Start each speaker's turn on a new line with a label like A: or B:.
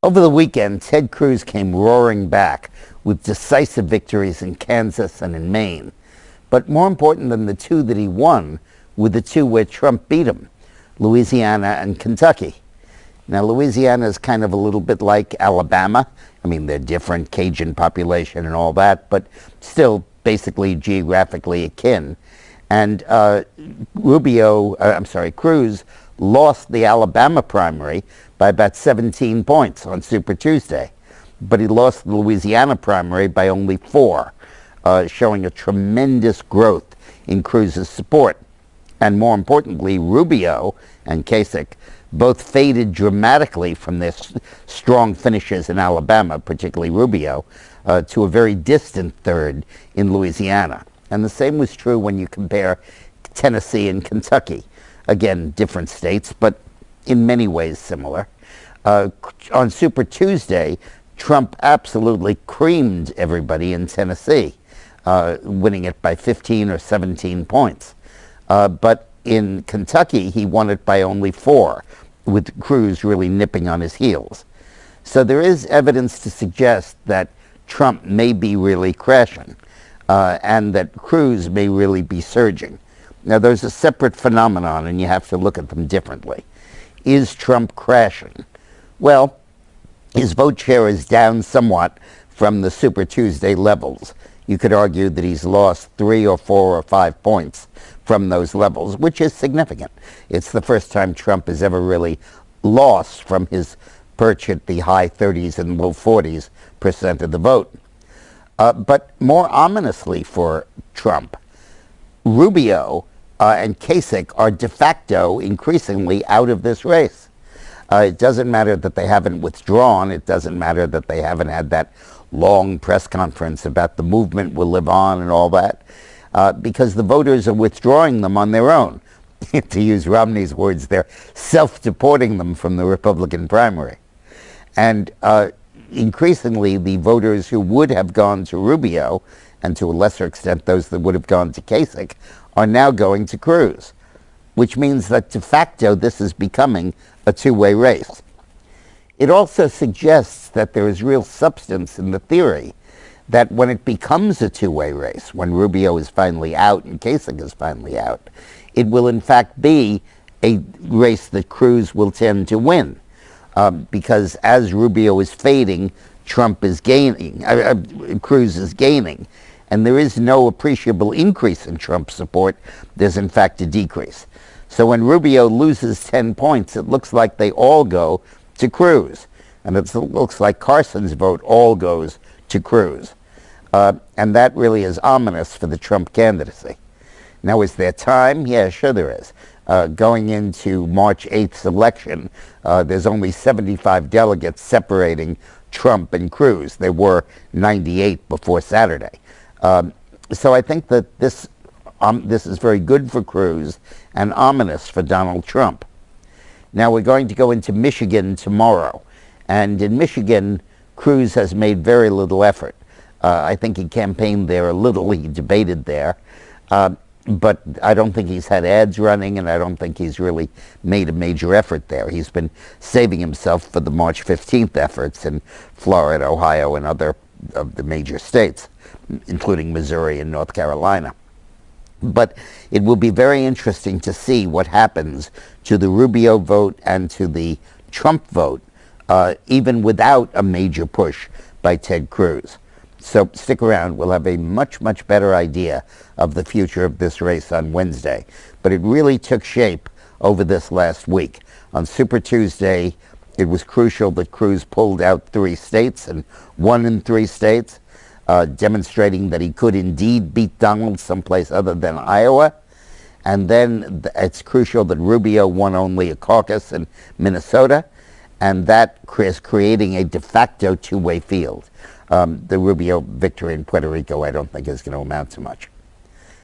A: Over the weekend, Ted Cruz came roaring back with decisive victories in Kansas and in Maine. But more important than the two that he won were the two where Trump beat him, Louisiana and Kentucky. Now, Louisiana is kind of a little bit like Alabama. I mean, they're different, Cajun population and all that, but still basically geographically akin. And Cruz lost the Alabama primary by about 17 points on Super Tuesday. But he lost the Louisiana primary by only 4, showing a tremendous growth in Cruz's support. And more importantly, Rubio and Kasich both faded dramatically from their strong finishes in Alabama, particularly Rubio, to a very distant third in Louisiana. And the same was true when you compare Tennessee and Kentucky. Again, different states, but in many ways similar. On Super Tuesday, Trump absolutely creamed everybody in Tennessee, winning it by 15 or 17 points. But in Kentucky, he won it by only 4, with Cruz really nipping on his heels. So there is evidence to suggest that Trump may be really crashing, and that Cruz may really be surging. Now, there's a separate phenomenon, and you have to look at them differently. Is Trump crashing? Well, his vote share is down somewhat from the Super Tuesday levels. You could argue that he's lost 3 or 4 or 5 points from those levels, which is significant. It's the first time Trump has ever really lost from his perch at the high 30s and low 40s% of the vote. But more ominously for Trump, Rubio and Kasich are de facto increasingly out of this race. It doesn't matter that they haven't withdrawn. It doesn't matter that they haven't had that long press conference about the movement will live on and all that, because the voters are withdrawing them on their own. To use Romney's words, they're self-deporting them from the Republican primary. And increasingly, the voters who would have gone to Rubio, and to a lesser extent those that would have gone to Kasich, are now going to Cruz, which means that de facto this is becoming a two-way race. It also suggests that there is real substance in the theory that when it becomes a two-way race, when Rubio is finally out and Kasich is finally out, it will in fact be a race that Cruz will tend to win. Because as Rubio is fading, Trump is gaining, Cruz is gaining. And there is no appreciable increase in Trump support. There's in fact a decrease. So when Rubio loses 10 points, it looks like they all go to Cruz. And it looks like Carson's vote all goes to Cruz. And that really is ominous for the Trump candidacy. Now, is there time? Yeah, sure there is. Going into March 8th's election, there's only 75 delegates separating Trump and Cruz. There were 98 before Saturday. So I think that this is very good for Cruz and ominous for Donald Trump. Now we're going to go into Michigan tomorrow. And in Michigan, Cruz has made very little effort. I think he campaigned there a little, he debated there. But I don't think he's had ads running, and I don't think he's really made a major effort there. He's been saving himself for the March 15th efforts in Florida, Ohio, and other of the major states, including Missouri and North Carolina. But it will be very interesting to see what happens to the Rubio vote and to the Trump vote, even without a major push by Ted Cruz. So stick around. We'll have a much, much better idea of the future of this race on Wednesday. But it really took shape over this last week. On Super Tuesday, it was crucial that Cruz pulled out 3 states and won in 3 states, demonstrating that he could indeed beat Donald someplace other than Iowa. And then it's crucial that Rubio won only a caucus in Minnesota, and that is creating a de facto two-way field. The Rubio victory in Puerto Rico, I don't think, is going to amount to much.